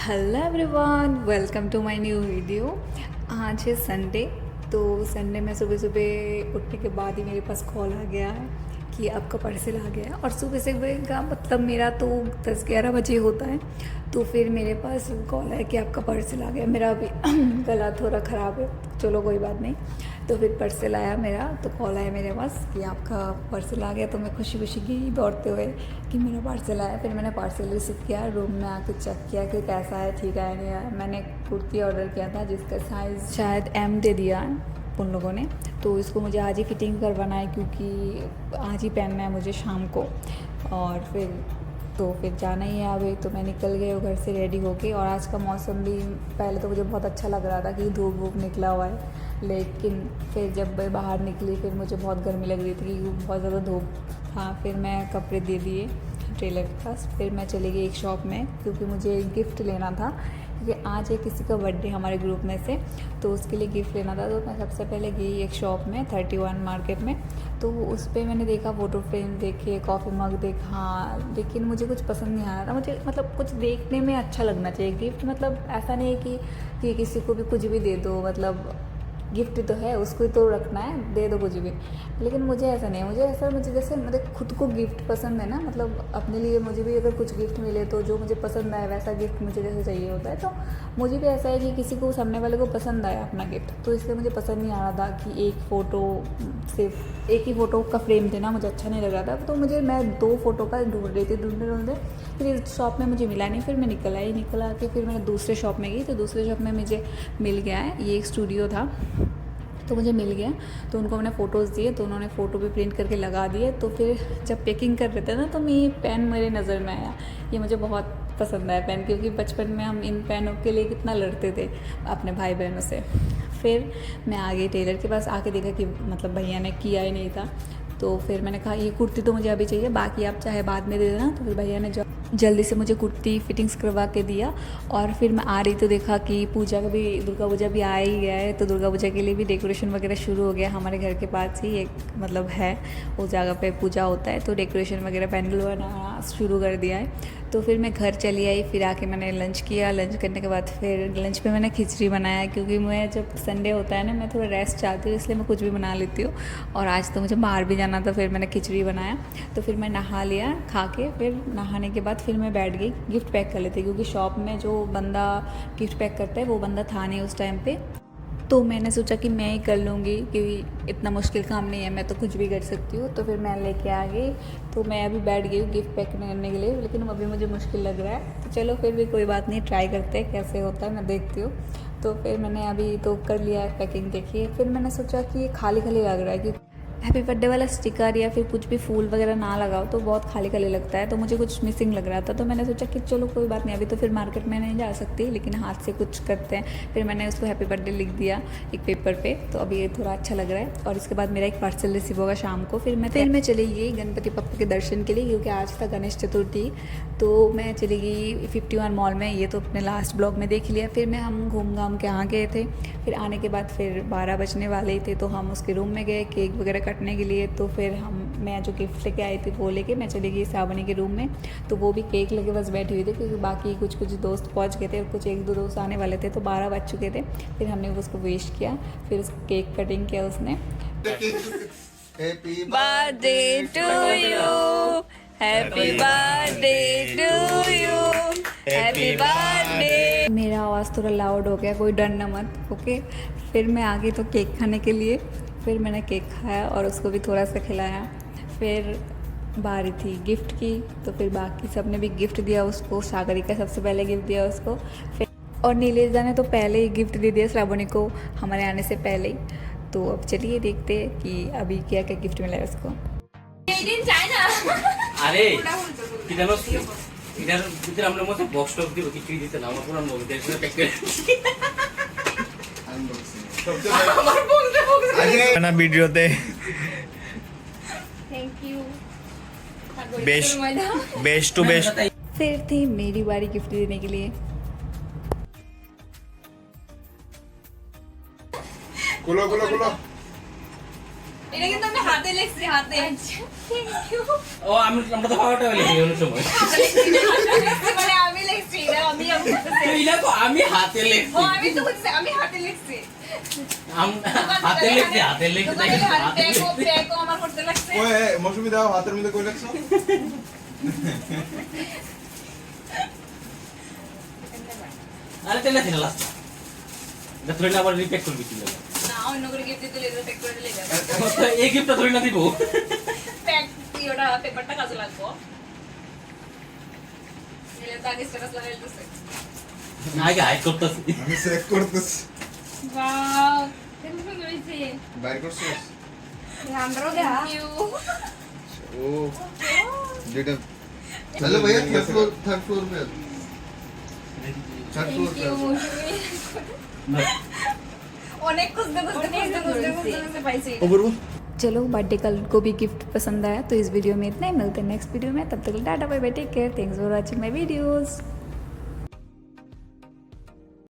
Hello everyone, welcome to my new video. आज है Sunday. तो संडे में सुबह सुबह उठने के बाद ही मेरे पास कॉल आ गया है कि आपका पार्सल आ गया है। और सुबह सुबह का मतलब मेरा तो 10-11 बजे होता है। तो फिर मेरे पास कॉल है कि आपका पार्सल आ गया। मेरा अभी गला थोड़ा ख़राब है, चलो कोई बात नहीं। तो फिर पार्सल आया मेरा, तो कॉल आया मेरे पास कि आपका पार्सल आ गया। तो मैं खुशी खुशी गई दौड़ते हुए कि मेरा पार्सल आया। फिर मैंने पार्सल रिसीव किया, रूम में आके चेक किया कि कैसा है, ठीक है नहीं है। मैंने कुर्ती ऑर्डर किया था जिसका साइज़ शायद M दे दिया है उन लोगों ने। तो इसको मुझे आज ही फिटिंग करवाना है क्योंकि आज ही पहनना है मुझे शाम को। और फिर जाना ही है अभी। तो मैं निकल गई हूँ घर से रेडी होके। और आज का मौसम भी पहले तो मुझे बहुत अच्छा लग रहा था कि धूप वूप निकला हुआ है, लेकिन फिर जब मैं बाहर निकली फिर मुझे बहुत गर्मी लग रही थी क्योंकि बहुत ज़्यादा धूप। हाँ, फिर मैं कपड़े दे दिए टेलर के पास। फिर मैं चली गई एक शॉप में क्योंकि मुझे एक गिफ्ट लेना था, क्योंकि आज है किसी का बर्थडे हमारे ग्रुप में से, तो उसके लिए गिफ्ट लेना था। तो मैं सबसे पहले गई एक शॉप में 31 मार्केट में। तो उस पर मैंने देखा फ़ोटो फ्रेम देखे, कॉफ़ी मग देखा, लेकिन मुझे कुछ पसंद नहीं आ रहा था। मुझे मतलब कुछ देखने में अच्छा लगना चाहिए गिफ्ट। मतलब ऐसा नहीं है कि किसी को भी कुछ भी दे दो, मतलब गिफ्ट तो है उसको ही तो रखना है, दे दो कुछ भी। लेकिन मुझे ऐसा नहीं है, मुझे जैसे मतलब खुद को गिफ्ट पसंद है ना, मतलब अपने लिए मुझे भी अगर कुछ गिफ्ट मिले तो जो मुझे पसंद आए वैसा गिफ्ट मुझे जैसे चाहिए होता है। तो मुझे भी ऐसा है कि किसी को, सामने वाले को पसंद आया अपना गिफ्ट, तो इसलिए मुझे पसंद नहीं आ रहा था कि सिर्फ एक ही फ़ोटो का फ्रेम देना मुझे अच्छा नहीं लग रहा था। तो मैं 2 फ़ोटो का ढूंढ रही थी, ढूंढते फिर इस शॉप में मुझे मिला नहीं। फिर मैं निकल आके फिर मैंने दूसरे शॉप में गई। तो दूसरे शॉप में मुझे मिल गया है, ये एक स्टूडियो था तो मुझे मिल गया। तो उनको मैंने फ़ोटोज़ दिए तो उन्होंने फ़ोटो भी प्रिंट करके लगा दिए। तो फिर जब पैकिंग कर रहे थे ना, तो मैं ये पेन मेरे नज़र में आया। ये मुझे बहुत पसंद आया पेन, क्योंकि बचपन में हम इन पेनों के लिए कितना लड़ते थे अपने भाई बहनों से। फिर मैं आ गई टेलर के पास, आके देखा कि मतलब भैया ने किया ही नहीं था। तो फिर मैंने कहा ये कुर्ती तो मुझे अभी चाहिए, बाकी आप चाहे बाद में दे देना। तो फिर भैया ने जल्दी से मुझे कुर्ती फिटिंग्स करवा के दिया। और फिर मैं आ रही तो देखा कि दुर्गा पूजा भी आ ही गया है। तो दुर्गा पूजा के लिए भी डेकोरेशन वगैरह शुरू हो गया। हमारे घर के पास ही एक मतलब है, उस जगह पे पूजा होता है, तो डेकोरेशन वगैरह पैंडल बनाना शुरू कर दिया है। तो फिर मैं घर चली आई। फिर आके मैंने लंच किया। लंच करने के बाद फिर लंच पे मैंने खिचड़ी बनाया, क्योंकि मैं जब संडे होता है ना, मैं थोड़ा रेस्ट चाहती हूँ, इसलिए मैं कुछ भी बना लेती हूँ। और आज तो मुझे बाहर भी जाना था, फिर मैंने खिचड़ी बनाया। तो फिर मैं नहा लिया, खा के फिर नहाने के बाद फिर मैं बैठ गई गिफ्ट पैक कर लेती, क्योंकि शॉप में जो बंदा गिफ्ट पैक करता है वो बंदा था नहीं उस टाइम पे। तो मैंने सोचा कि मैं ही कर लूँगी, क्योंकि इतना मुश्किल काम नहीं है, मैं तो कुछ भी कर सकती हूँ। तो फिर मैं लेके आ गई। तो मैं अभी बैठ गई हूँ गिफ्ट पैक करने के लिए, लेकिन अभी मुझे मुश्किल लग रहा है। तो चलो फिर भी कोई बात नहीं, ट्राई करते हैं कैसे होता है, मैं देखती हूँ। तो फिर मैंने अभी तो कर लिया है पैकिंग, देखिए। फिर मैंने सोचा कि ये खाली खाली लग रहा है, कि हैप्पी बर्थडे वाला स्टिकर या फिर कुछ भी फूल वगैरह ना लगाओ तो बहुत खाली खाली लगता है। तो मुझे कुछ मिसिंग लग रहा था। तो मैंने सोचा कि चलो कोई बात नहीं, अभी तो फिर मार्केट में नहीं जा सकती, लेकिन हाथ से कुछ करते हैं। फिर मैंने उसको हैप्पी बर्थडे लिख दिया एक पेपर पे। तो अभी ये थोड़ा अच्छा लग रहा है। और इसके बाद मेरा एक पार्सल रिसीव होगा शाम को। फिर मैं चली गई गणपति पप्पा के दर्शन के लिए, क्योंकि आज था गणेश चतुर्थी। तो मैं चली गई 51 मॉल में। ये तो अपने लास्ट ब्लॉग में देख लिया। फिर हम घूम घाम के आ गए थे। फिर आने के बाद फिर 12 बजने वाले ही थे, तो हम उसके रूम में गए केक वगैरह कटने के लिए। तो फिर मैं जो गिफ्ट लेके आई थी वो लेके मैं चली गई श्रावणी के रूम में। तो वो भी केक लेके बस बैठी हुई थी, क्योंकि बाकी कुछ दोस्त पहुंच गए थे और कुछ 1-2 दोस्त आने वाले थे। तो 12 बज चुके थे। फिर हमने उसको विश किया, फिर उसको केक कटिंग किया उसने। Happy birthday to you, happy birthday to you, happy birthday. मेरा आवाज़ थोड़ा लाउड हो गया, कोई डरना मत, ओके। फिर मैं आ गई तो केक खाने के लिए। फिर मैंने केक खाया और उसको भी थोड़ा सा खिलाया। फिर बारी थी गिफ्ट की, तो फिर बाकी सब ने भी गिफ्ट दिया उसको। सागरिका सबसे पहले गिफ्ट दिया उसको, फिर और नीलेजा ने तो पहले ही गिफ्ट दे दिया श्रावणी को हमारे आने से पहले ही। तो अब चलिए देखते हैं कि अभी क्या क्या गिफ्ट मिला है उसको। আরে কি জানো এটার ভিতরে আমরা মতো বক্স টক দিব কিছুই দিতে না, আমার পুরো মুভি দেখে প্যাক করে আগে না ভিডিওতে thank you. Best to best. फिर थी मेरी बारी गिफ्ट देने के लिए। खोलो खोलो खोलो। এটা কিন্তু আমি হাতে লিখছি, হাতে। Thank you. ও আমরা তো খাওয়াটা হইলে এই সময় মানে আমি লিখছি। এটা আমি করতেছি এটা তো আমি হাতে লিখছি ও আমি তো বলছি আমি হাতে লিখছি হাতে লিখছি হাতে লিখছি দোকানে হাতে ব্যাগও আমার করতে লাগছে ওই মৌসুমি দাও হাতের মধ্যে কই লাগছো আরে তেলে ছিল লাস্ট এটা ধরে না আবার রিপেক করবি তুই না অন্য করে গিফট দিতে লেগে প্যাক করে দিলে যাবে এই গিফটটা ধরে না দিব প্যাক ইওটা পেপারটা কাজে লাগবে এলে তো আগে স্ট্যাটাস লাগাই দিতেছে আগে হাইড করতেছি আমি চেক করতেছি ওয়াও কেমন সুন্দর হইছে বাইর করছিস আমরাও দেখা ইউ ও যেটা चलो भैया थर्ड फ्लोर पे थर्ड फ्लोर पे অনেক খুঁজতে পাইছি चलो बर्थडे कल को भी गिफ्ट पसंद आया तो इस वीडियो में इतना ही, मिलते हैं नेक्स्ट वीडियो में, तब तक tata bye bye, take care, thanks for watching my videos.